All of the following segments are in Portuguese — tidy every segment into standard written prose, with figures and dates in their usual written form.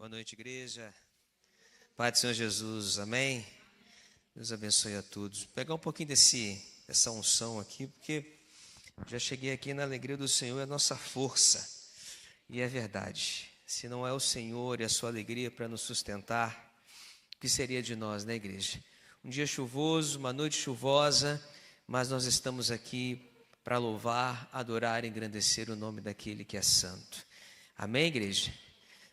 Boa noite, igreja. Pai do Senhor Jesus, amém? Deus abençoe a todos. Vou pegar um pouquinho dessa unção aqui, porque já cheguei aqui na alegria do Senhor, é a nossa força. E é verdade, se não é o Senhor e a sua alegria para nos sustentar, o que seria de nós, né, igreja? Um dia chuvoso, uma noite chuvosa, mas nós estamos aqui para louvar, adorar e engrandecer o nome daquele que é santo. Amém, igreja?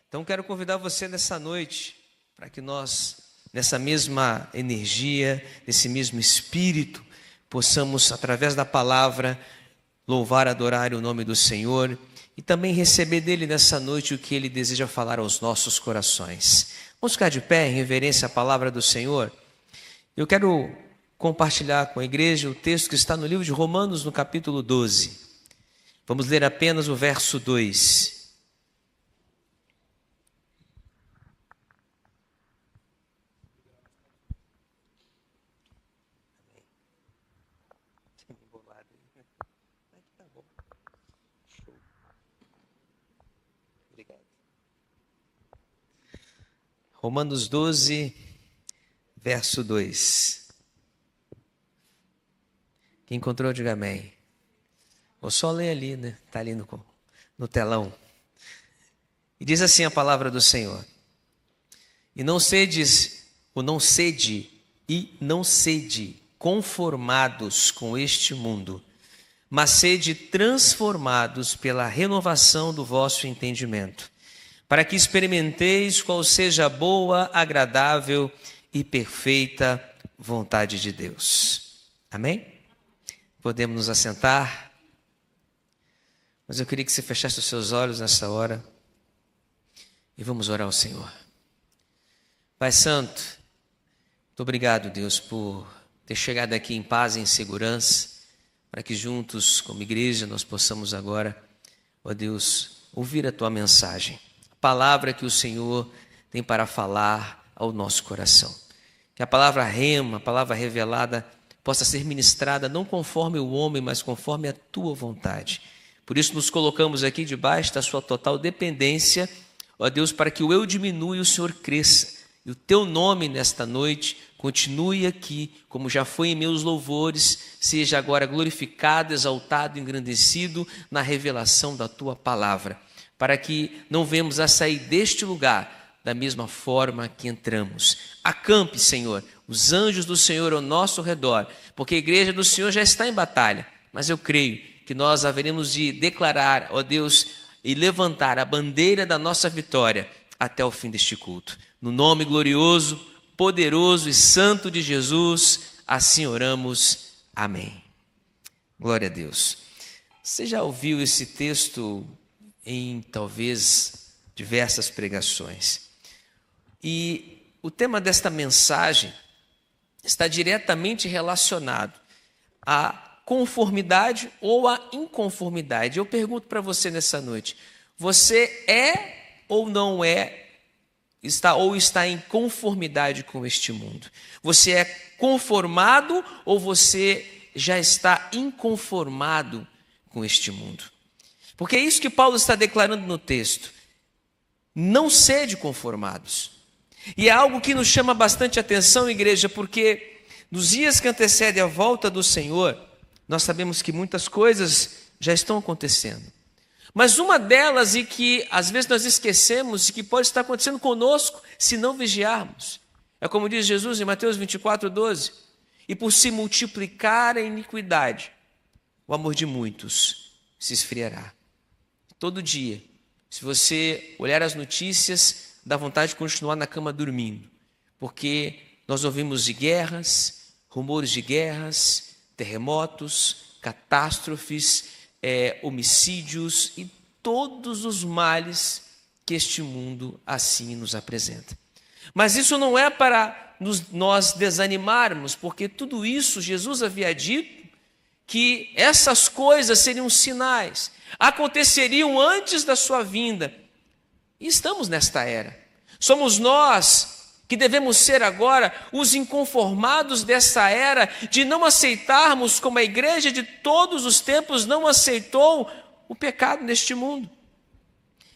Então quero convidar você nessa noite, para que nós, nessa mesma energia, nesse mesmo espírito, possamos, através da palavra, louvar, adorar o nome do Senhor e também receber dele nessa noite o que ele deseja falar aos nossos corações. Vamos ficar de pé em reverência à palavra do Senhor? Eu quero compartilhar com a igreja o texto que está no livro de Romanos, no capítulo 12. Vamos ler apenas o verso 2. Romanos 12, verso 2. Quem encontrou, diga amém. Vou só ler ali, né? Está ali no telão. E diz assim a palavra do Senhor. Não sede conformados com este mundo, mas sede transformados pela renovação do vosso entendimento, para que experimenteis qual seja a boa, agradável e perfeita vontade de Deus. Amém? Podemos nos assentar? Mas eu queria que você fechasse os seus olhos nessa hora e vamos orar ao Senhor. Pai Santo, muito obrigado, Deus, por ter chegado aqui em paz e em segurança, para que juntos, como igreja, nós possamos agora, ó Deus, ouvir a Tua mensagem. Palavra que o Senhor tem para falar ao nosso coração. Que a palavra rema, a palavra revelada, possa ser ministrada não conforme o homem, mas conforme a Tua vontade. Por isso nos colocamos aqui debaixo da Sua total dependência, ó Deus, para que o eu diminua e o Senhor cresça. E o Teu nome nesta noite continue aqui, como já foi em meus louvores, seja agora glorificado, exaltado, engrandecido na revelação da Tua palavra, para que não venhamos a sair deste lugar da mesma forma que entramos. Acampe, Senhor, os anjos do Senhor ao nosso redor, porque a igreja do Senhor já está em batalha, mas eu creio que nós haveremos de declarar, ó Deus, e levantar a bandeira da nossa vitória até o fim deste culto. No nome glorioso, poderoso e santo de Jesus, assim oramos. Amém. Glória a Deus. Você já ouviu esse texto em talvez diversas pregações. E o tema desta mensagem está diretamente relacionado à conformidade ou à inconformidade. Eu pergunto para você nessa noite, você é ou não é, está em conformidade com este mundo? Você é conformado ou você já está inconformado com este mundo? Porque é isso que Paulo está declarando no texto. Não sede conformados. E é algo que nos chama bastante atenção, igreja, porque nos dias que antecedem a volta do Senhor, nós sabemos que muitas coisas já estão acontecendo. Mas uma delas, e que às vezes nós esquecemos, e que pode estar acontecendo conosco, se não vigiarmos, é como diz Jesus em Mateus 24:12, e por se multiplicar a iniquidade, o amor de muitos se esfriará. Todo dia, se você olhar as notícias, dá vontade de continuar na cama dormindo, porque nós ouvimos de guerras, rumores de guerras, terremotos, catástrofes, homicídios e todos os males que este mundo assim nos apresenta. Mas isso não é para nós desanimarmos, porque tudo isso Jesus havia dito que essas coisas seriam sinais, aconteceriam antes da sua vinda. E estamos nesta era. Somos nós que devemos ser agora os inconformados dessa era, de não aceitarmos como a igreja de todos os tempos não aceitou o pecado neste mundo.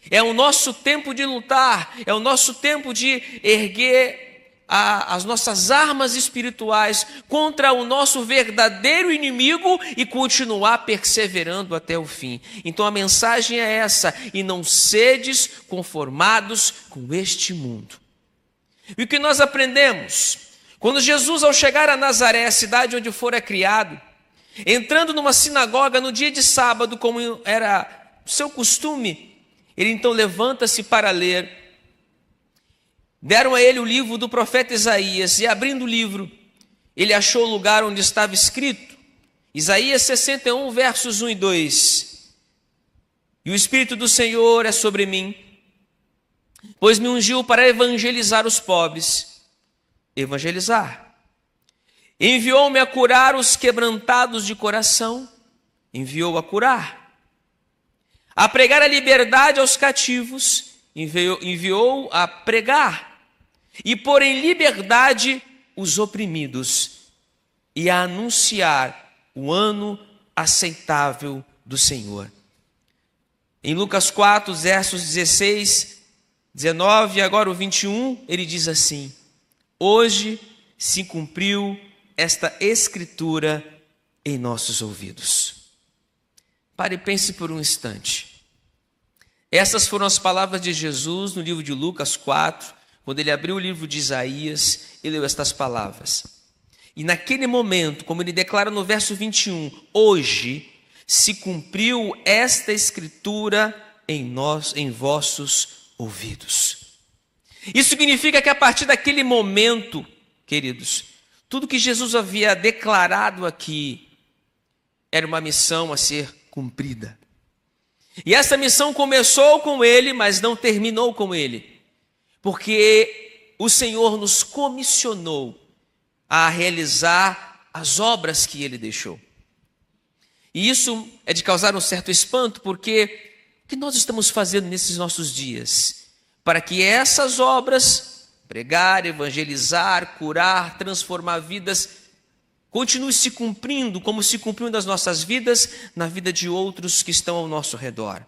É o nosso tempo de lutar, é o nosso tempo de erguer as nossas armas espirituais contra o nosso verdadeiro inimigo e continuar perseverando até o fim. Então a mensagem é essa: e não sedes conformados com este mundo. E o que nós aprendemos? Quando Jesus, ao chegar a Nazaré, a cidade onde fora criado, entrando numa sinagoga no dia de sábado, como era o seu costume, ele então levanta-se para ler. Deram a ele o livro do profeta Isaías, e abrindo o livro, ele achou o lugar onde estava escrito, Isaías 61, versos 1 e 2. E o Espírito do Senhor é sobre mim, pois me ungiu para evangelizar os pobres. Evangelizar. Enviou-me a curar os quebrantados de coração. Enviou a curar. A pregar a liberdade aos cativos. Enviou a pregar e pôr em liberdade os oprimidos e a anunciar o ano aceitável do Senhor. Em Lucas 4, versos 16, 19 e agora o 21, ele diz assim: hoje se cumpriu esta escritura em nossos ouvidos. Pare e pense por um instante. Essas foram as palavras de Jesus no livro de Lucas 4, quando ele abriu o livro de Isaías e leu estas palavras. E naquele momento, como ele declara no verso 21, hoje se cumpriu esta escritura em vossos ouvidos. Isso significa que a partir daquele momento, queridos, tudo que Jesus havia declarado aqui era uma missão a ser cumprida. E essa missão começou com ele, mas não terminou com ele, porque o Senhor nos comissionou a realizar as obras que ele deixou. E isso é de causar um certo espanto, porque o que nós estamos fazendo nesses nossos dias? Para que essas obras, pregar, evangelizar, curar, transformar vidas, continue se cumprindo como se cumpriu nas nossas vidas, na vida de outros que estão ao nosso redor.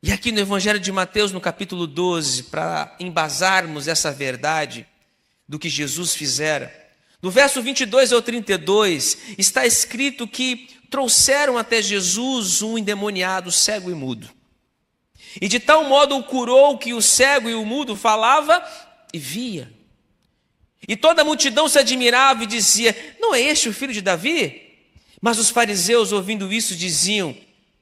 E aqui no Evangelho de Mateus, no capítulo 12, para embasarmos essa verdade do que Jesus fizera, no verso 22 ao 32, está escrito que trouxeram até Jesus um endemoniado cego e mudo. E de tal modo o curou que o cego e o mudo falava e via. E toda a multidão se admirava e dizia: não é este o filho de Davi? Mas os fariseus, ouvindo isso, diziam: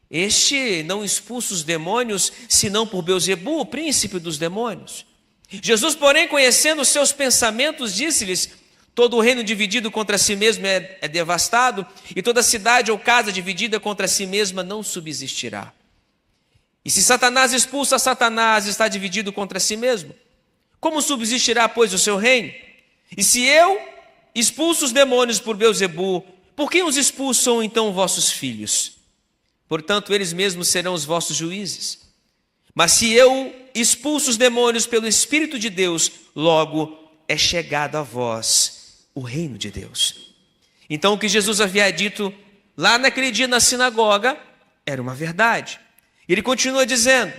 este não expulsa os demônios, senão por Beelzebu, o príncipe dos demônios. Jesus, porém, conhecendo os seus pensamentos, disse-lhes: todo o reino dividido contra si mesmo é devastado, e toda cidade ou casa dividida contra si mesma não subsistirá. E se Satanás expulsa Satanás, está dividido contra si mesmo. Como subsistirá, pois, o seu reino? E se eu expulso os demônios por Beelzebu, por quem os expulsam então vossos filhos? Portanto, eles mesmos serão os vossos juízes. Mas se eu expulso os demônios pelo Espírito de Deus, logo é chegado a vós o reino de Deus. Então o que Jesus havia dito lá naquele dia na sinagoga era uma verdade. Ele continua dizendo: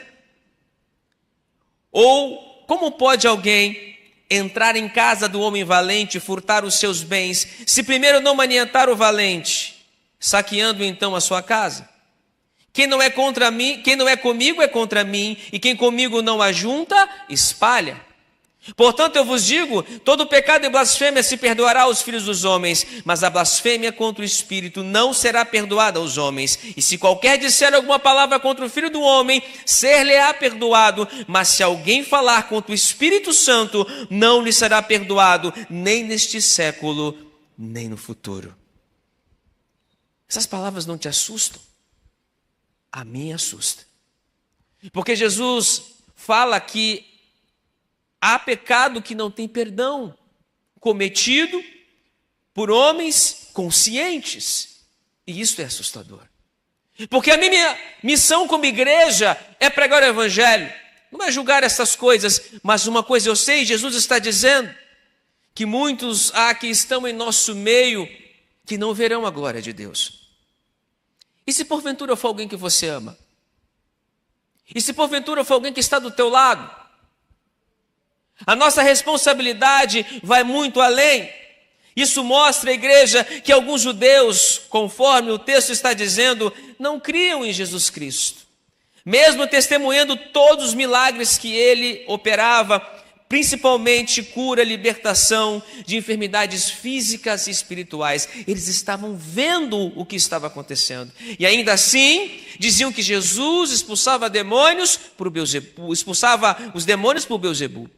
ou como pode alguém entrar em casa do homem valente e furtar os seus bens, se primeiro não maniatar o valente, saqueando então a sua casa? Quem não é contra mim, quem não é comigo é contra mim, e quem comigo não ajunta, espalha. Portanto, eu vos digo, todo pecado e blasfêmia se perdoará aos filhos dos homens, mas a blasfêmia contra o Espírito não será perdoada aos homens. E se qualquer disser alguma palavra contra o Filho do homem, ser-lhe-á perdoado, mas se alguém falar contra o Espírito Santo, não lhe será perdoado, nem neste século, nem no futuro. Essas palavras não te assustam? A mim assusta. Porque Jesus fala que há pecado que não tem perdão, cometido por homens conscientes. E isso é assustador. Porque a minha missão como igreja é pregar o Evangelho. Não é julgar essas coisas, mas uma coisa eu sei, Jesus está dizendo que muitos há que estão em nosso meio que não verão a glória de Deus. E se porventura for alguém que você ama? E se porventura for alguém que está do teu lado, a nossa responsabilidade vai muito além. Isso mostra, igreja, que alguns judeus, conforme o texto está dizendo, não criam em Jesus Cristo. Mesmo testemunhando todos os milagres que ele operava, principalmente cura, libertação de enfermidades físicas e espirituais. Eles estavam vendo o que estava acontecendo. E ainda assim, diziam que Jesus expulsava demônios por Beelzebu, expulsava os demônios por Beelzebu.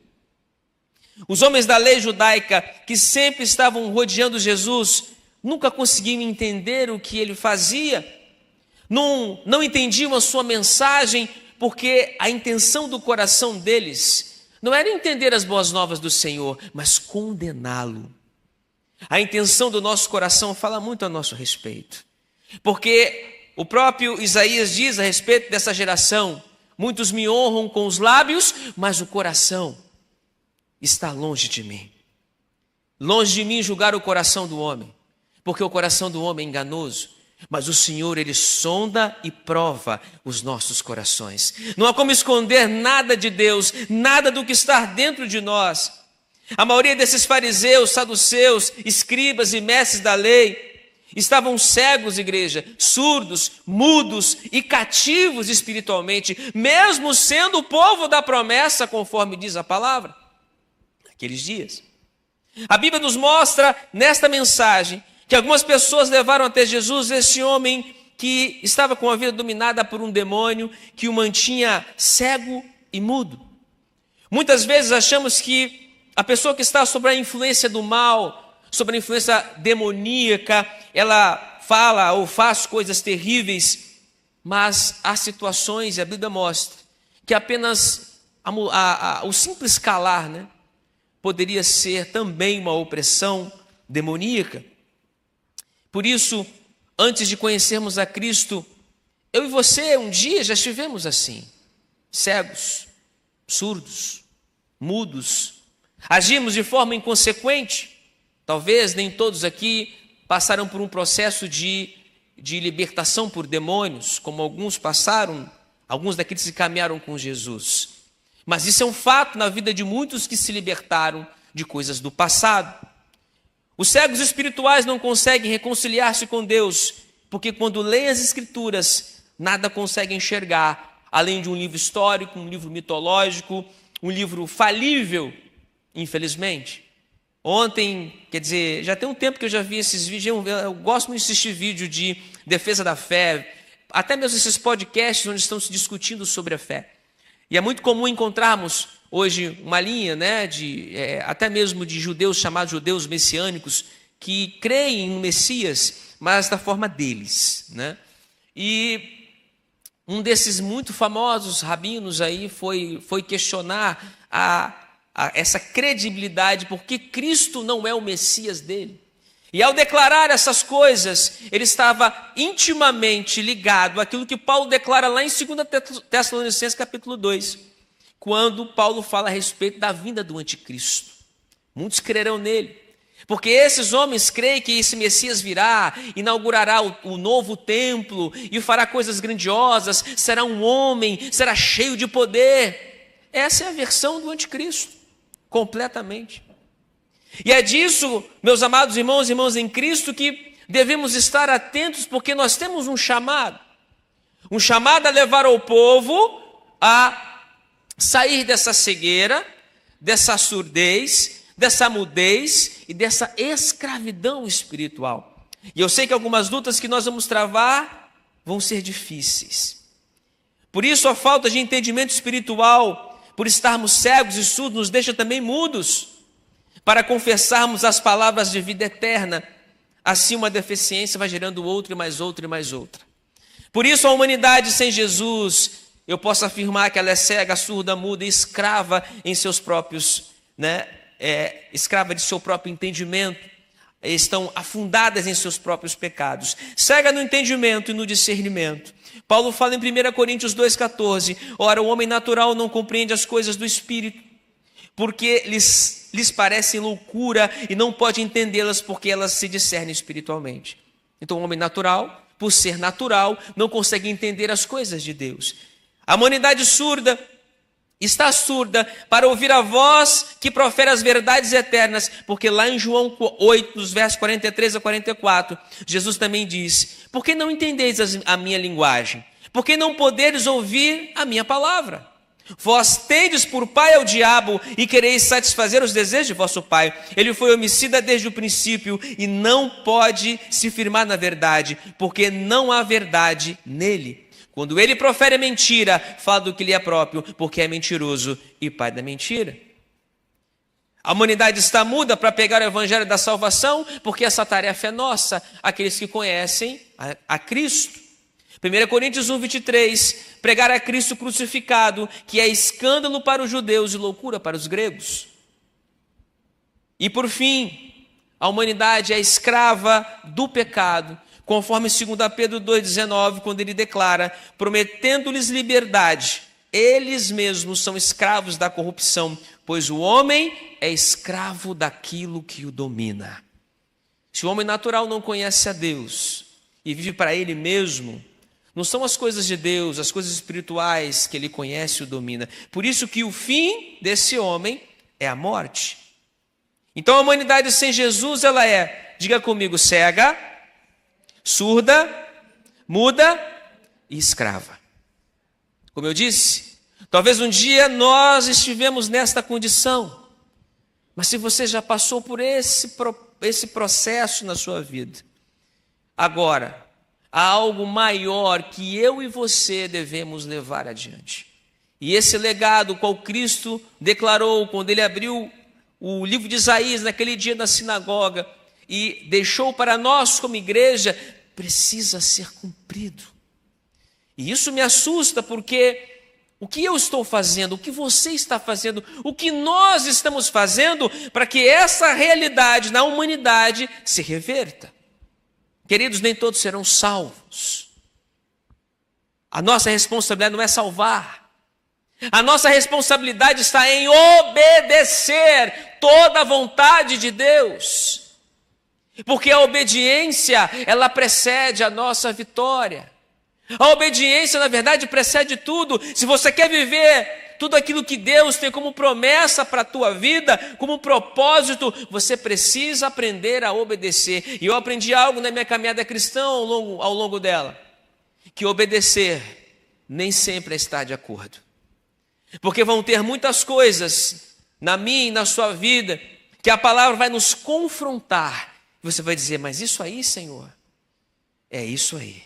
Os homens da lei judaica, que sempre estavam rodeando Jesus, nunca conseguiam entender o que ele fazia, não entendiam a sua mensagem, porque a intenção do coração deles não era entender as boas novas do Senhor, mas condená-lo. A intenção do nosso coração fala muito a nosso respeito, porque o próprio Isaías diz a respeito dessa geração: muitos me honram com os lábios, mas o coração está longe de mim. Longe de mim julgar o coração do homem, porque o coração do homem é enganoso, mas o Senhor, Ele sonda e prova os nossos corações. Não há como esconder nada de Deus, nada do que está dentro de nós. A maioria desses fariseus, saduceus, escribas e mestres da lei estavam cegos, igreja, surdos, mudos e cativos espiritualmente, mesmo sendo o povo da promessa, conforme diz a palavra. Aqueles dias. A Bíblia nos mostra nesta mensagem que algumas pessoas levaram até Jesus esse homem que estava com a vida dominada por um demônio que o mantinha cego e mudo. Muitas vezes achamos que a pessoa que está sob a influência do mal, sob a influência demoníaca, ela fala ou faz coisas terríveis, mas há situações, e a Bíblia mostra, que apenas o simples calar, poderia ser também uma opressão demoníaca. Por isso, antes de conhecermos a Cristo, eu e você um dia já estivemos assim, cegos, surdos, mudos, agimos de forma inconsequente. Talvez nem todos aqui passaram por um processo de libertação por demônios, como alguns passaram, alguns daqueles que caminharam com Jesus. Mas isso é um fato na vida de muitos que se libertaram de coisas do passado. Os cegos espirituais não conseguem reconciliar-se com Deus, porque quando leem as Escrituras, nada conseguem enxergar, além de um livro histórico, um livro mitológico, um livro falível, infelizmente. Ontem, já tem um tempo que eu já vi esses vídeos, eu gosto muito de assistir vídeo de defesa da fé, até mesmo esses podcasts onde estão se discutindo sobre a fé. E é muito comum encontrarmos hoje uma linha, até mesmo de judeus chamados judeus messiânicos, que creem no Messias, mas da forma deles. E um desses muito famosos rabinos aí foi questionar essa credibilidade, porque Cristo não é o Messias dele. E ao declarar essas coisas, ele estava intimamente ligado àquilo que Paulo declara lá em 2 Tessalonicenses capítulo 2, quando Paulo fala a respeito da vinda do anticristo. Muitos crerão nele, porque esses homens creem que esse Messias virá, inaugurará o novo templo e fará coisas grandiosas, será um homem, será cheio de poder. Essa é a versão do anticristo, completamente. E é disso, meus amados irmãos e irmãs em Cristo, que devemos estar atentos, porque nós temos um chamado a levar o povo a sair dessa cegueira, dessa surdez, dessa mudez e dessa escravidão espiritual. E eu sei que algumas lutas que nós vamos travar vão ser difíceis. Por isso a falta de entendimento espiritual, por estarmos cegos e surdos, nos deixa também mudos para confessarmos as palavras de vida eterna. Assim uma deficiência vai gerando outra e mais outra e mais outra. Por isso a humanidade sem Jesus, eu posso afirmar que ela é cega, surda, muda e escrava em seus próprios, escrava de seu próprio entendimento, estão afundadas em seus próprios pecados, cega no entendimento e no discernimento. Paulo fala em 1 Coríntios 2,14, ora o homem natural não compreende as coisas do Espírito, porque lhes parecem loucura e não pode entendê-las porque elas se discernem espiritualmente. Então o homem natural, por ser natural, não consegue entender as coisas de Deus. A humanidade surda está surda para ouvir a voz que profere as verdades eternas, porque lá em João 8, nos versos 43 a 44, Jesus também diz: por que não entendeis a minha linguagem? Por que não poderes ouvir a minha palavra? Vós tendes por pai o diabo e quereis satisfazer os desejos de vosso pai. Ele foi homicida desde o princípio e não pode se firmar na verdade, porque não há verdade nele. Quando ele profere mentira, fala do que lhe é próprio, porque é mentiroso e pai da mentira. A humanidade está muda para pegar o evangelho da salvação, porque essa tarefa é nossa, aqueles que conhecem a Cristo. 1 Coríntios 1, 23, pregar a Cristo crucificado, que é escândalo para os judeus e loucura para os gregos. E por fim, a humanidade é escrava do pecado, conforme 2 Pedro 2,19, quando ele declara: prometendo-lhes liberdade, eles mesmos são escravos da corrupção, pois o homem é escravo daquilo que o domina. Se o homem natural não conhece a Deus e vive para ele mesmo, não são as coisas de Deus, as coisas espirituais que ele conhece e o domina. Por isso que o fim desse homem é a morte. Então a humanidade sem Jesus, ela é, diga comigo, cega, surda, muda e escrava. Como eu disse, talvez um dia nós estivemos nesta condição, mas se você já passou por esse processo na sua vida, agora há algo maior que eu e você devemos levar adiante. E esse legado qual Cristo declarou quando ele abriu o livro de Isaías naquele dia na sinagoga e deixou para nós como igreja, precisa ser cumprido. E isso me assusta, porque o que eu estou fazendo, o que você está fazendo, o que nós estamos fazendo para que essa realidade na humanidade se reverta. Queridos, nem todos serão salvos. A nossa responsabilidade não é salvar. A nossa responsabilidade está em obedecer toda a vontade de Deus. Porque a obediência, ela precede a nossa vitória. A obediência, na verdade, precede tudo. Se você quer viver tudo aquilo que Deus tem como promessa para a tua vida, como propósito, você precisa aprender a obedecer. E eu aprendi algo na minha caminhada cristã ao longo dela, que obedecer nem sempre é estar de acordo. Porque vão ter muitas coisas na minha e na sua vida que a palavra vai nos confrontar. Você vai dizer: mas isso aí, Senhor, é isso aí.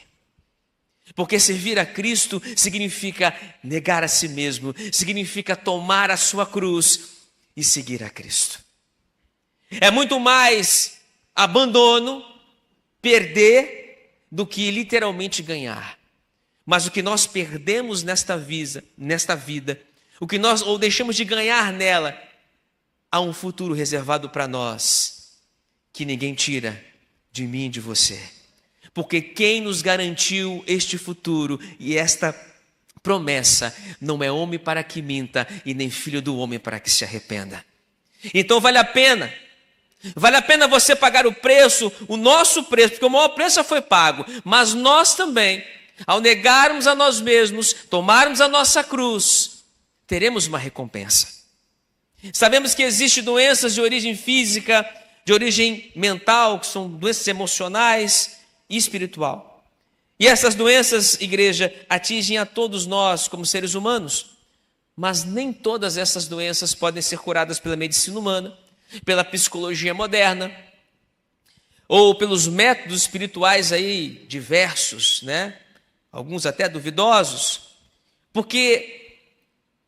Porque servir a Cristo significa negar a si mesmo, significa tomar a sua cruz e seguir a Cristo. É muito mais abandono, perder, do que literalmente ganhar. Mas o que nós perdemos nesta vida, o que nós ou deixamos de ganhar nela, há um futuro reservado para nós, que ninguém tira de mim e de você. Porque quem nos garantiu este futuro e esta promessa não é homem para que minta e nem filho do homem para que se arrependa. Então vale a pena você pagar o preço, o nosso preço, porque o maior preço já foi pago, mas nós também, ao negarmos a nós mesmos, tomarmos a nossa cruz, teremos uma recompensa. Sabemos que existem doenças de origem física, de origem mental, que são doenças emocionais e espiritual. E essas doenças, igreja, atingem a todos nós como seres humanos, mas nem todas essas doenças podem ser curadas pela medicina humana, pela psicologia moderna, ou pelos métodos espirituais aí diversos, né? Alguns até duvidosos, porque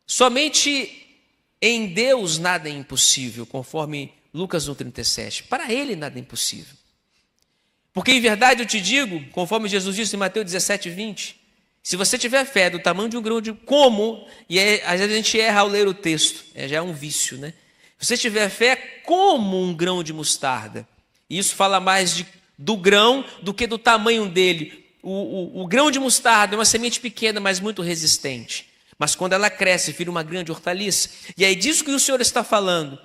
somente em Deus nada é impossível, conforme Lucas 1,37. Para Ele nada é impossível. Porque em verdade eu te digo, conforme Jesus disse em Mateus 17:20, se você tiver fé do tamanho de um grão de como, e às vezes a gente erra ao ler o texto, já é um vício, né? Se você tiver fé como um grão de mostarda, e isso fala mais do grão do que do tamanho dele. O grão de mostarda é uma semente pequena, mas muito resistente. Mas quando ela cresce, vira uma grande hortaliça. E é disso que o Senhor está falando.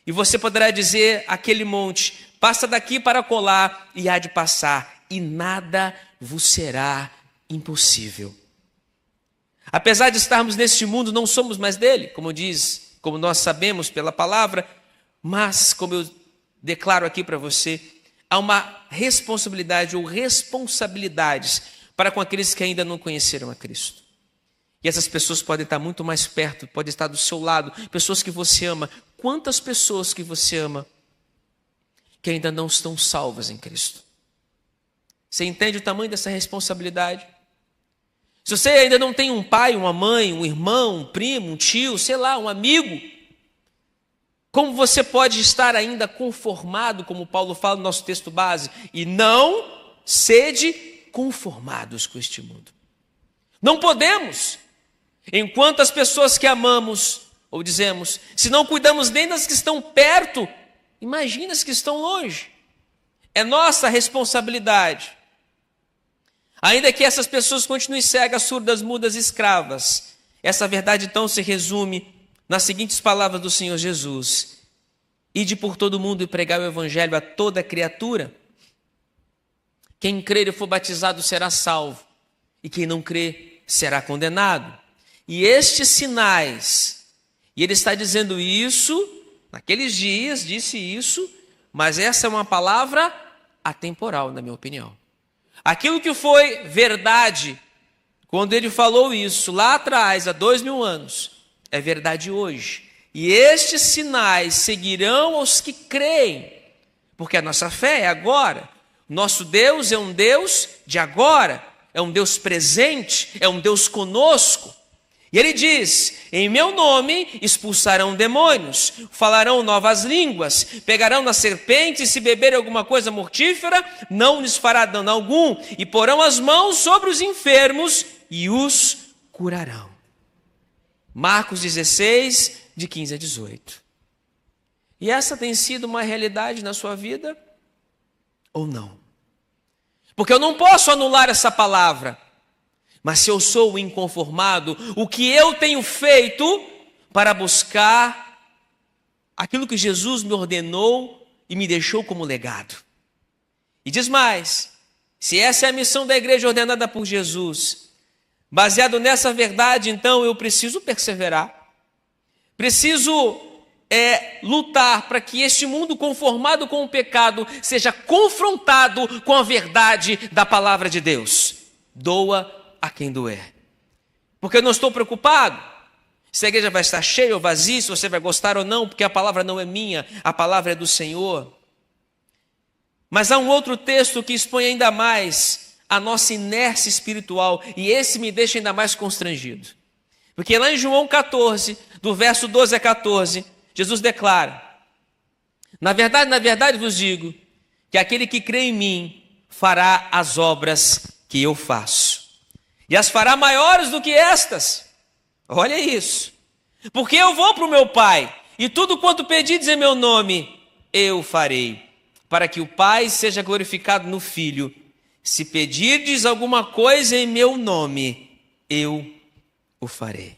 E você poderá dizer àquele monte: passa daqui para colar, e há de passar, e nada vos será impossível. Apesar de estarmos neste mundo, não somos mais dele, como nós sabemos pela palavra, mas, como eu declaro aqui para você, há uma responsabilidade ou responsabilidades para com aqueles que ainda não conheceram a Cristo. E essas pessoas podem estar muito mais perto, podem estar do seu lado, pessoas que você ama. Quantas pessoas que você ama que ainda não estão salvas em Cristo? Você entende o tamanho dessa responsabilidade? Se você ainda não tem um pai, uma mãe, um irmão, um primo, um tio, sei lá, um amigo, como você pode estar ainda conformado, como Paulo fala no nosso texto base, e não sede conformados com este mundo? Não podemos. Enquanto as pessoas que amamos, ou dizemos, se não cuidamos nem das que estão perto, imagina as que estão longe. É nossa responsabilidade. Ainda que essas pessoas continuem cegas, surdas, mudas, escravas, essa verdade então se resume nas seguintes palavras do Senhor Jesus: ide por todo mundo e pregai o evangelho a toda criatura. Quem crer e for batizado será salvo, e quem não crer será condenado. E estes sinais, e ele está dizendo isso, naqueles dias disse isso, mas essa é uma palavra atemporal, na minha opinião. Aquilo que foi verdade quando ele falou isso lá atrás, há 2000 anos, é verdade hoje. E estes sinais seguirão aos que creem, porque a nossa fé é agora. Nosso Deus é um Deus de agora, é um Deus presente, é um Deus conosco. E ele diz: em meu nome expulsarão demônios, falarão novas línguas, pegarão na serpente, e se beberem alguma coisa mortífera, não lhes fará dano algum, e porão as mãos sobre os enfermos e os curarão. Marcos 16, de 15 a 18. E essa tem sido uma realidade na sua vida ou não? Porque eu não posso anular essa palavra. Mas se eu sou o inconformado, o que eu tenho feito para buscar aquilo que Jesus me ordenou e me deixou como legado? E diz mais: se essa é a missão da igreja ordenada por Jesus, baseado nessa verdade, então eu preciso perseverar, preciso lutar para que este mundo conformado com o pecado seja confrontado com a verdade da palavra de Deus. Doa a quem doer. Porque eu não estou preocupado se a igreja vai estar cheia ou vazia, se você vai gostar ou não, porque a palavra não é minha, a palavra é do Senhor. Mas há um outro texto que expõe ainda mais a nossa inércia espiritual, e esse me deixa ainda mais constrangido. Porque lá em João 14, do verso 12 a 14, Jesus declara: na verdade vos digo, que aquele que crê em mim fará as obras que eu faço, e as fará maiores do que estas. Olha isso. Porque eu vou para o meu Pai, e tudo quanto pedides em meu nome, eu farei, para que o Pai seja glorificado no Filho. Se pedirdes alguma coisa em meu nome, eu o farei.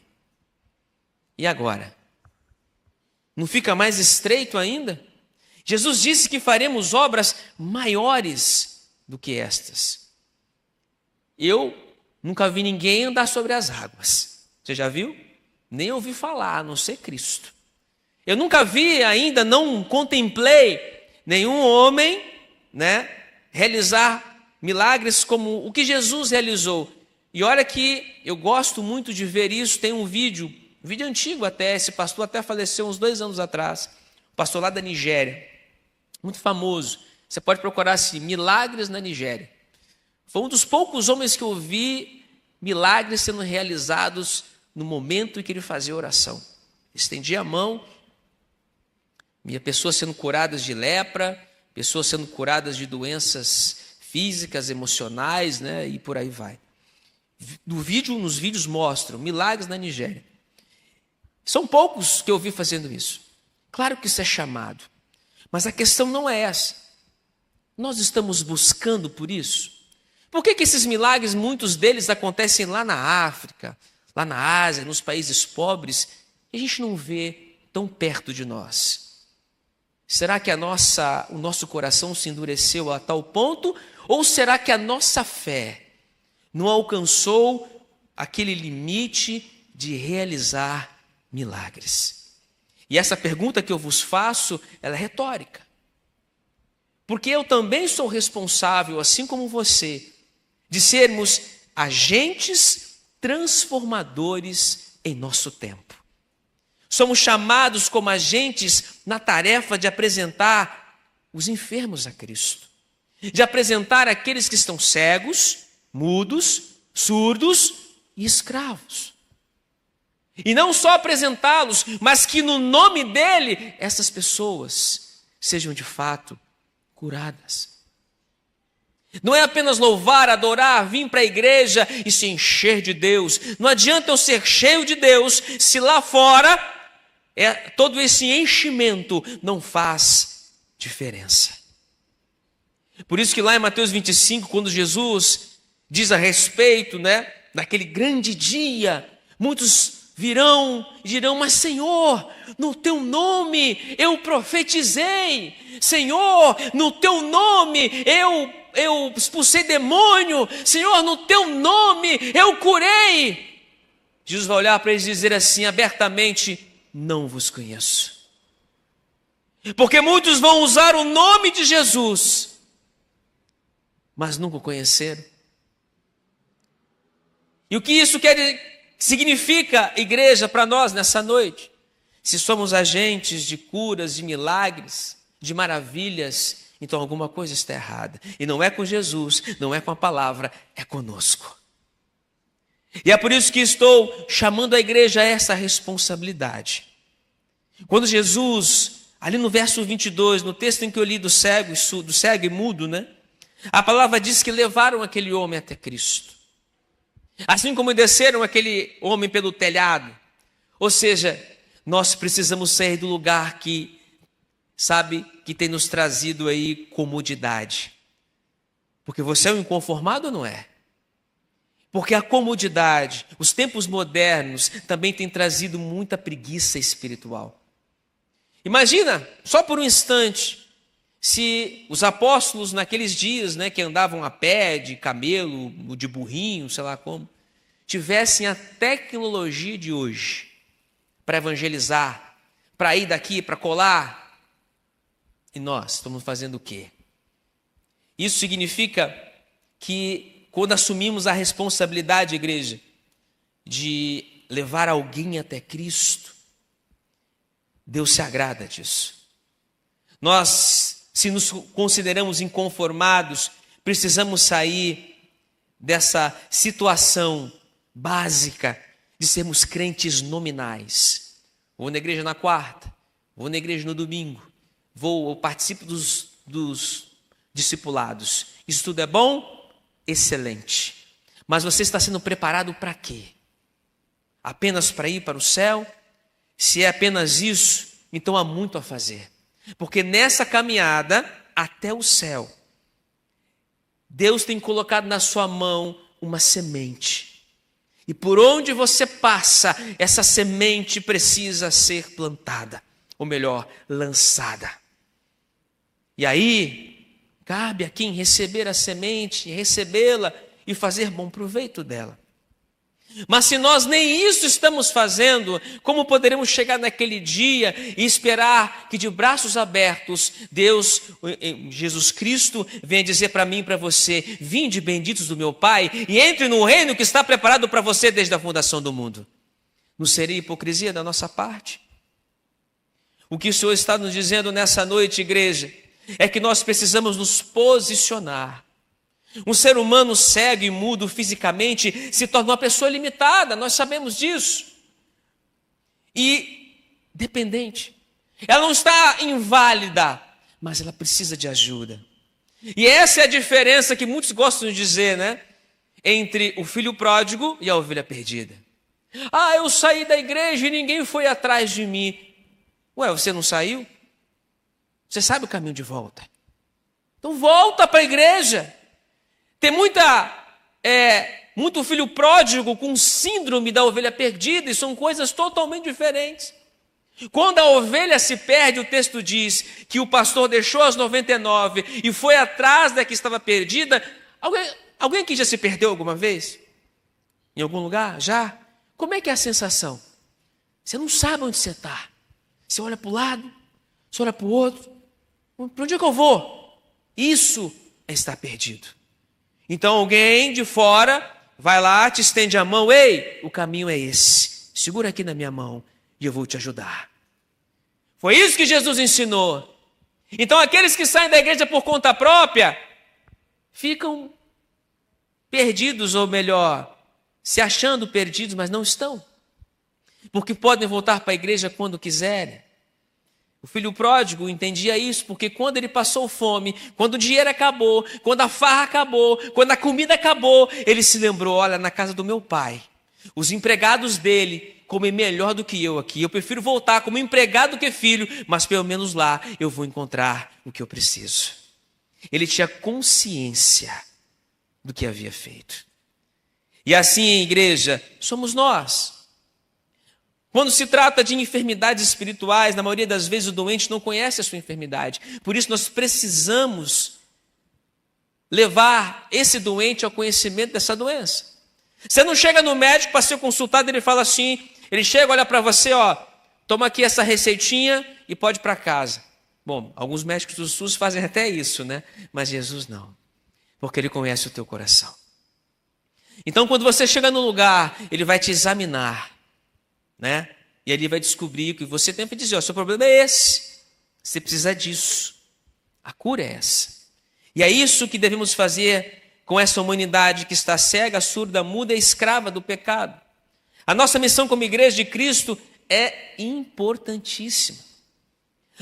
E agora? Não fica mais estreito ainda? Jesus disse que faremos obras maiores do que estas. Eu nunca vi ninguém andar sobre as águas. Você já viu? Nem ouvi falar, a não ser Cristo. Eu nunca vi ainda, não contemplei nenhum homem, realizar milagres como o que Jesus realizou. E olha que eu gosto muito de ver isso. Tem um vídeo antigo até, esse pastor até faleceu uns 2 anos atrás, pastor lá da Nigéria, muito famoso. Você pode procurar assim, milagres na Nigéria. Foi um dos poucos homens que eu vi milagres sendo realizados no momento em que ele fazia oração. Estendia a mão, e pessoas sendo curadas de lepra, pessoas sendo curadas de doenças físicas, emocionais, e por aí vai. Nos vídeos mostram milagres na Nigéria. São poucos que eu vi fazendo isso. Claro que isso é chamado, mas a questão não é essa. Nós estamos buscando por isso? Por que esses milagres, muitos deles acontecem lá na África, lá na Ásia, nos países pobres, e a gente não vê tão perto de nós? Será que o nosso coração se endureceu a tal ponto? Ou será que a nossa fé não alcançou aquele limite de realizar milagres? E essa pergunta que eu vos faço, ela é retórica. Porque eu também sou responsável, assim como você, de sermos agentes transformadores em nosso tempo. Somos chamados como agentes na tarefa de apresentar os enfermos a Cristo, de apresentar aqueles que estão cegos, mudos, surdos e escravos. E não só apresentá-los, mas que no nome dele essas pessoas sejam de fato curadas. Não é apenas louvar, adorar, vir para a igreja e se encher de Deus. Não adianta eu ser cheio de Deus se lá fora todo esse enchimento não faz diferença. Por isso que lá em Mateus 25, quando Jesus diz a respeito, daquele grande dia, muitos virão e dirão: mas Senhor, no teu nome eu profetizei. Senhor, no teu nome eu expulsei demônio. Senhor, no teu nome eu curei. Jesus vai olhar para eles e dizer assim abertamente: não vos conheço. Porque muitos vão usar o nome de Jesus, mas nunca o conheceram. E o que isso significa, igreja, para nós nessa noite? Se somos agentes de curas, de milagres, de maravilhas, então alguma coisa está errada. E não é com Jesus, não é com a palavra, é conosco. E é por isso que estou chamando a igreja a essa responsabilidade. Quando Jesus, ali no verso 22, no texto em que eu li do cego e mudo, a palavra diz que levaram aquele homem até Cristo. Assim como desceram aquele homem pelo telhado. Ou seja, nós precisamos sair do lugar que tem nos trazido aí comodidade. Porque você é um inconformado ou não é? Porque a comodidade, os tempos modernos também têm trazido muita preguiça espiritual. Imagina, só por um instante, se os apóstolos naqueles dias, que andavam a pé, de camelo, de burrinho, sei lá como, tivessem a tecnologia de hoje para evangelizar, para ir daqui, para colar. E nós estamos fazendo o quê? Isso significa que quando assumimos a responsabilidade, igreja, de levar alguém até Cristo, Deus se agrada disso. Nós, se nos consideramos inconformados, precisamos sair dessa situação básica de sermos crentes nominais. Vou na igreja na quarta, vou na igreja no domingo, eu participo dos discipulados. Isso tudo é bom? Excelente. Mas você está sendo preparado para quê? Apenas para ir para o céu? Se é apenas isso, então há muito a fazer. Porque nessa caminhada até o céu, Deus tem colocado na sua mão uma semente. E por onde você passa, essa semente precisa ser plantada. Ou melhor, lançada. E aí, cabe a quem receber a semente, recebê-la e fazer bom proveito dela. Mas se nós nem isso estamos fazendo, como poderemos chegar naquele dia e esperar que de braços abertos Deus, Jesus Cristo, venha dizer para mim e para você: vinde benditos do meu Pai e entre no reino que está preparado para você desde a fundação do mundo? Não seria hipocrisia da nossa parte? O que o Senhor está nos dizendo nessa noite, igreja, é que nós precisamos nos posicionar. Um ser humano cego e mudo fisicamente se torna uma pessoa limitada, nós sabemos disso. E dependente. Ela não está inválida, mas ela precisa de ajuda. E essa é a diferença que muitos gostam de dizer, entre o filho pródigo e a ovelha perdida. Ah, eu saí da igreja e ninguém foi atrás de mim. Ué, você não saiu? Você sabe o caminho de volta. Então volta para a igreja. Tem muito filho pródigo com síndrome da ovelha perdida, e são coisas totalmente diferentes. Quando a ovelha se perde, o texto diz que o pastor deixou as 99 e foi atrás da que estava perdida. Alguém aqui já se perdeu alguma vez? em algum lugar? Já? Como é que é a sensação? Você não sabe onde você está. Você olha para o lado, você olha para o outro. Para onde é que eu vou? Isso é estar perdido. Então alguém de fora vai lá, te estende a mão. Ei, o caminho é esse. Segura aqui na minha mão e eu vou te ajudar. Foi isso que Jesus ensinou. Então aqueles que saem da igreja por conta própria ficam perdidos, ou melhor, se achando perdidos, mas não estão. Porque podem voltar para a igreja quando quiserem. O filho pródigo entendia isso, porque quando ele passou fome, quando o dinheiro acabou, quando a farra acabou, quando a comida acabou, ele se lembrou, olha, na casa do meu pai, os empregados dele comem melhor do que eu aqui. Eu prefiro voltar como empregado do que filho, mas pelo menos lá eu vou encontrar o que eu preciso. Ele tinha consciência do que havia feito. E assim, igreja, somos nós. Quando se trata de enfermidades espirituais, na maioria das vezes o doente não conhece a sua enfermidade. Por isso nós precisamos levar esse doente ao conhecimento dessa doença. Você não chega no médico para ser consultado, ele fala assim, ele chega, olha para você, ó, toma aqui essa receitinha e pode ir para casa. Bom, alguns médicos do SUS fazem até isso, né? Mas Jesus não, porque ele conhece o teu coração. Então quando você chega no lugar, ele vai te examinar, né? E ele vai descobrir que você tem que dizer, o seu problema é esse, você precisa disso, a cura é essa. E é isso que devemos fazer com essa humanidade que está cega, surda, muda e escrava do pecado. A nossa missão como igreja de Cristo é importantíssima,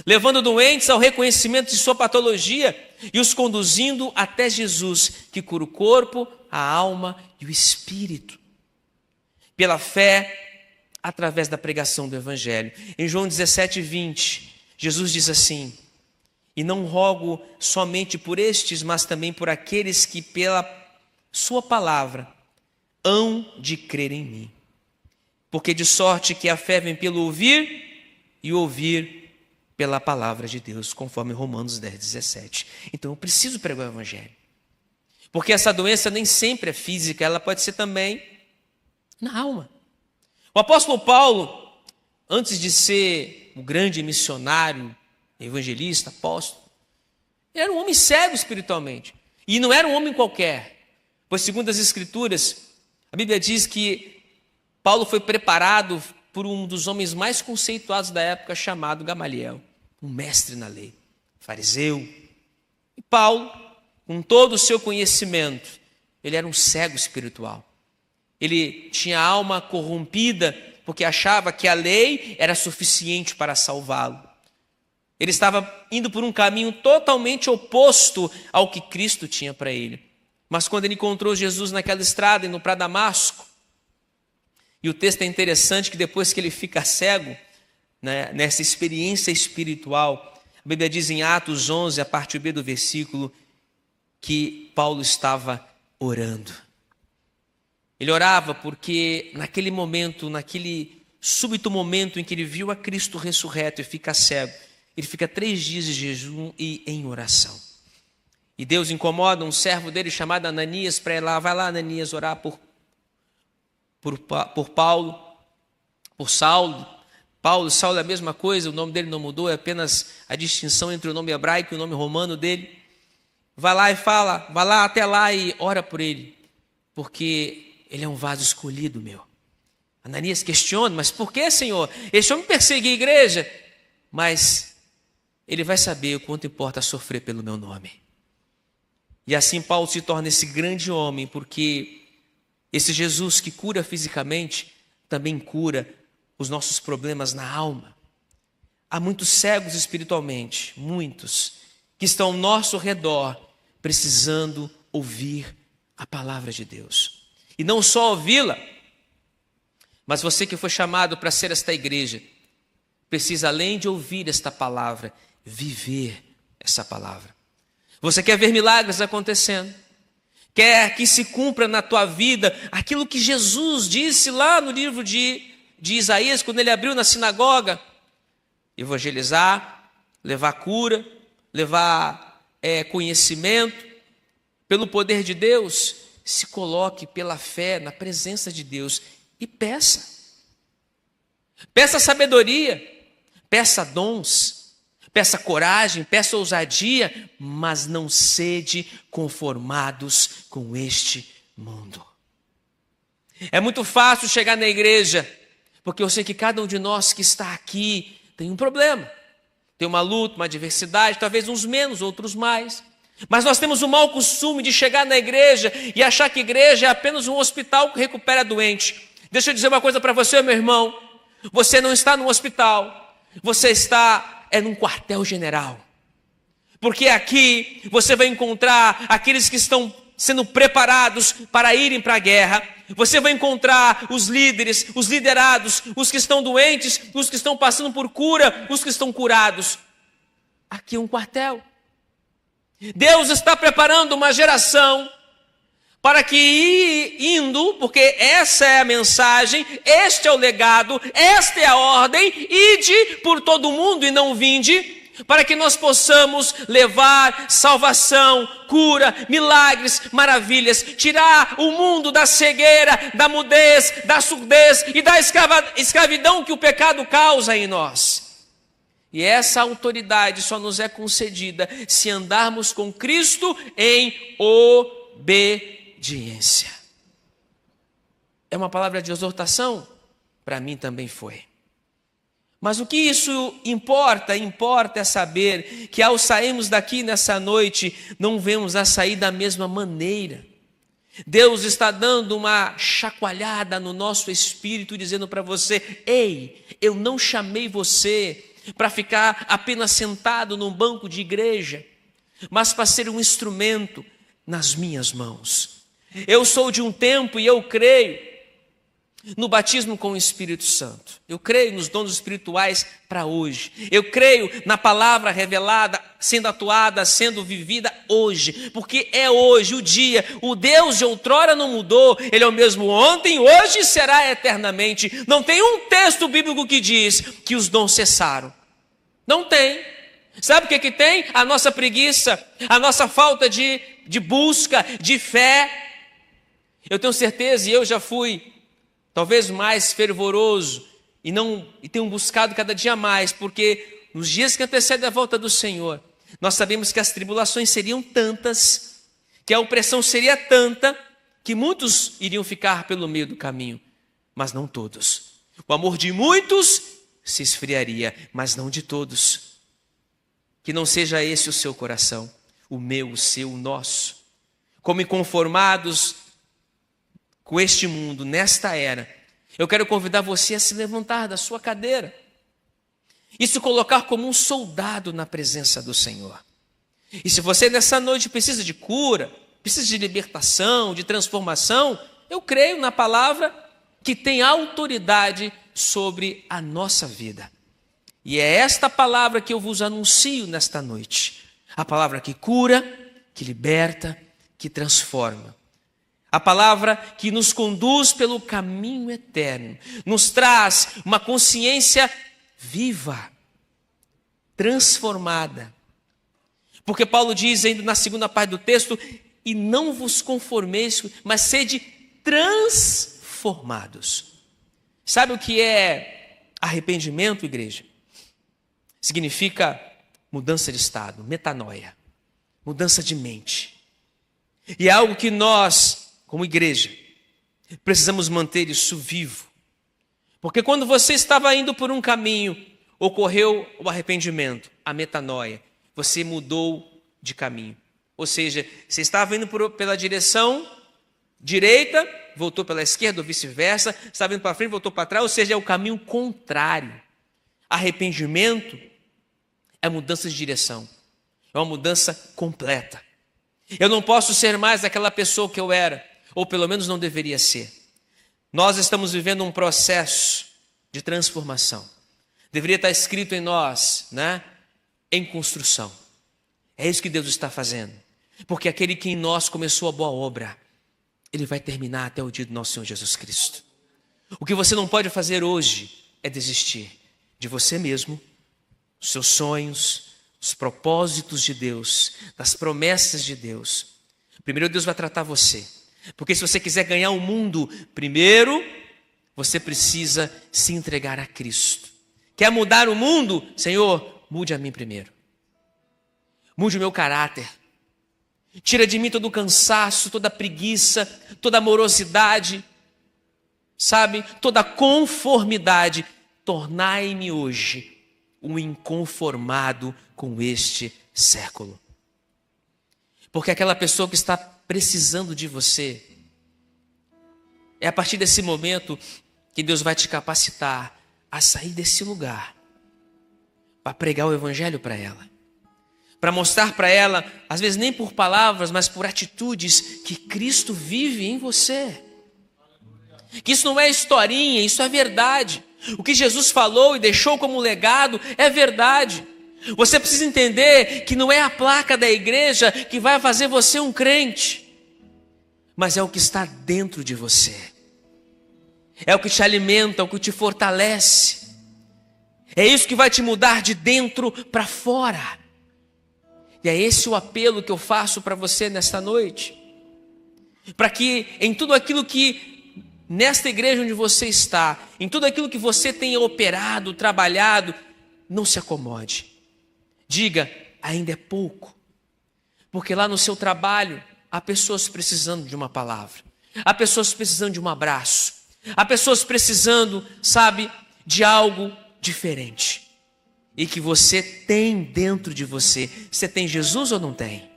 levando doentes ao reconhecimento de sua patologia e os conduzindo até Jesus, que cura o corpo, a alma e o espírito, pela fé, através da pregação do Evangelho. Em João 17:20, Jesus diz assim, e não rogo somente por estes, mas também por aqueles que pela sua palavra hão de crer em mim. Porque de sorte que a fé vem pelo ouvir e ouvir pela palavra de Deus, conforme Romanos 10:17. Então eu preciso pregar o Evangelho. Porque essa doença nem sempre é física, ela pode ser também na alma. O apóstolo Paulo, antes de ser um grande missionário, evangelista, apóstolo, ele era um homem cego espiritualmente. E não era um homem qualquer, pois segundo as Escrituras, a Bíblia diz que Paulo foi preparado por um dos homens mais conceituados da época, chamado Gamaliel, um mestre na lei, fariseu. E Paulo, com todo o seu conhecimento, ele era um cego espiritual. Ele tinha a alma corrompida porque achava que a lei era suficiente para salvá-lo. Ele estava indo por um caminho totalmente oposto ao que Cristo tinha para ele. Mas quando ele encontrou Jesus naquela estrada, indo para Damasco, e o texto é interessante que depois que ele fica cego, né, nessa experiência espiritual, a Bíblia diz em Atos 11, a parte B do versículo, que Paulo estava orando. Ele orava porque naquele momento, naquele súbito momento em que ele viu a Cristo ressurreto e fica cego, ele fica 3 dias de jejum e em oração. E Deus incomoda um servo dele chamado Ananias para ir lá, vai lá Ananias orar por Paulo, por Saulo. Saulo é a mesma coisa, o nome dele não mudou, é apenas a distinção entre o nome hebraico e o nome romano dele. Vai lá e fala, vai lá até lá e ora por ele, porque ele é um vaso escolhido meu. Ananias questiona, mas por que, Senhor? Esse homem perseguir a igreja, mas ele vai saber o quanto importa sofrer pelo meu nome. E assim Paulo se torna esse grande homem, porque esse Jesus que cura fisicamente, também cura os nossos problemas na alma. Há muitos cegos espiritualmente, muitos, que estão ao nosso redor, precisando ouvir a palavra de Deus. E não só ouvi-la, mas você que foi chamado para ser esta igreja, precisa, além de ouvir esta palavra, viver essa palavra. Você quer ver milagres acontecendo? Quer que se cumpra na tua vida aquilo que Jesus disse lá no livro de Isaías, quando ele abriu na sinagoga? Evangelizar, levar cura, levar conhecimento, pelo poder de Deus. se coloque pela fé na presença de Deus e peça. Peça sabedoria, peça dons, peça coragem, peça ousadia, mas não sede conformados com este mundo. É muito fácil chegar na igreja, porque eu sei que cada um de nós que está aqui tem um problema, tem uma luta, uma adversidade, talvez uns menos, outros mais. Mas nós temos o mau costume de chegar na igreja e achar que a igreja é apenas um hospital que recupera doente. Deixa eu dizer uma coisa para você, meu irmão. Você não está num hospital, você está num quartel-general. Porque aqui você vai encontrar aqueles que estão sendo preparados para irem para a guerra. Você vai encontrar os líderes, os liderados, os que estão doentes, os que estão passando por cura, os que estão curados. Aqui é um quartel. Deus está preparando uma geração para que indo, porque essa é a mensagem, este é o legado, esta é a ordem, ide por todo o mundo e não vinde, para que nós possamos levar salvação, cura, milagres, maravilhas, tirar o mundo da cegueira, da mudez, da surdez e da escravidão que o pecado causa em nós. E essa autoridade só nos é concedida se andarmos com Cristo em obediência. É uma palavra de exortação? Para mim também foi. Mas o que isso importa? Importa é saber que ao sairmos daqui nessa noite, não vemos a sair da mesma maneira. Deus está dando uma chacoalhada no nosso espírito, dizendo para você: ei, eu não chamei você para ficar apenas sentado num banco de igreja, mas para ser um instrumento nas minhas mãos. Eu sou de um tempo e eu creio no batismo com o Espírito Santo. Eu creio nos dons espirituais para hoje. Eu creio na palavra revelada, sendo atuada, sendo vivida hoje. Porque é hoje o dia. O Deus de outrora não mudou. Ele é o mesmo ontem, hoje e será eternamente. Não tem um texto bíblico que diz que os dons cessaram. Não tem. Sabe o que tem? A nossa preguiça, a nossa falta de busca, de fé. Eu tenho certeza, e eu já fui talvez mais fervoroso, e tenho buscado cada dia mais, porque nos dias que antecedem a volta do Senhor, nós sabemos que as tribulações seriam tantas, que a opressão seria tanta, que muitos iriam ficar pelo meio do caminho, mas não todos. O amor de muitos se esfriaria, mas não de todos. Que não seja esse o seu coração, o meu, o seu, o nosso. Como inconformados com este mundo, nesta era, eu quero convidar você a se levantar da sua cadeira e se colocar como um soldado na presença do Senhor. E se você nessa noite precisa de cura, precisa de libertação, de transformação, eu creio na palavra que tem autoridade sobre a nossa vida. E é esta palavra que eu vos anuncio nesta noite. A palavra que cura, que liberta, que transforma. A palavra que nos conduz pelo caminho eterno. Nos traz uma consciência viva, transformada. Porque Paulo diz ainda na segunda parte do texto: e não vos conformeis, mas sede transformados. Sabe o que é arrependimento, igreja? Significa mudança de estado, metanoia, mudança de mente. E é algo que nós, como igreja, precisamos manter isso vivo. Porque quando você estava indo por um caminho, ocorreu o arrependimento, a metanoia. Você mudou de caminho. Ou seja, você estava indo pela direção direita, voltou pela esquerda ou vice-versa, estava indo para frente, voltou para trás, ou seja, é o caminho contrário. Arrependimento é mudança de direção, é uma mudança completa. Eu não posso ser mais aquela pessoa que eu era, ou pelo menos não deveria ser. Nós estamos vivendo um processo de transformação. Deveria estar escrito em nós, né? Em construção. É isso que Deus está fazendo. Porque aquele que em nós começou a boa obra, ele vai terminar até o dia do nosso Senhor Jesus Cristo. O que você não pode fazer hoje é desistir de você mesmo, dos seus sonhos, dos propósitos de Deus, das promessas de Deus. Primeiro Deus vai tratar você, Porque se você quiser ganhar o mundo, primeiro você precisa se entregar a Cristo. Quer mudar o mundo? Senhor, mude a mim primeiro. Mude o meu caráter. Tira de mim todo o cansaço, toda a preguiça, toda a morosidade, sabe? Toda a conformidade. Tornai-me hoje um inconformado com este século. Porque aquela pessoa que está precisando de você, é a partir desse momento que Deus vai te capacitar a sair desse lugar, para pregar o evangelho para ela, para mostrar para ela, às vezes nem por palavras, mas por atitudes, que Cristo vive em você. Que isso não é historinha, isso é verdade. O que Jesus falou e deixou como legado é verdade. Você precisa entender que não é a placa da igreja que vai fazer você um crente, mas é o que está dentro de você. É o que te alimenta, é o que te fortalece. É isso que vai te mudar de dentro para fora. E é esse o apelo que eu faço para você nesta noite. Para que em tudo aquilo que nesta igreja onde você está, em tudo aquilo que você tenha operado, trabalhado, não se acomode. Diga, ainda é pouco. Porque lá no seu trabalho, há pessoas precisando de uma palavra. Há pessoas precisando de um abraço. Há pessoas precisando, sabe, de algo diferente. E que você tem dentro de você. Você tem Jesus ou não tem?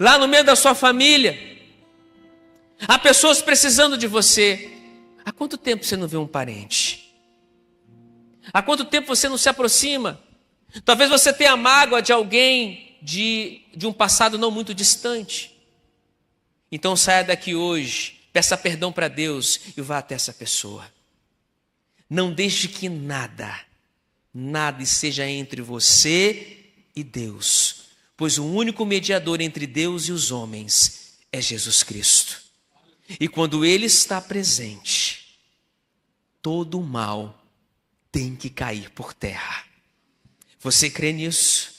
Lá no meio da sua família, há pessoas precisando de você. Há quanto tempo você não vê um parente? Há quanto tempo você não se aproxima? Talvez você tenha mágoa de alguém de um passado não muito distante. Então saia daqui hoje, peça perdão para Deus e vá até essa pessoa. Não deixe que nada seja entre você e Deus, pois o único mediador entre Deus e os homens é Jesus Cristo. E quando Ele está presente, todo o mal tem que cair por terra. Você crê nisso?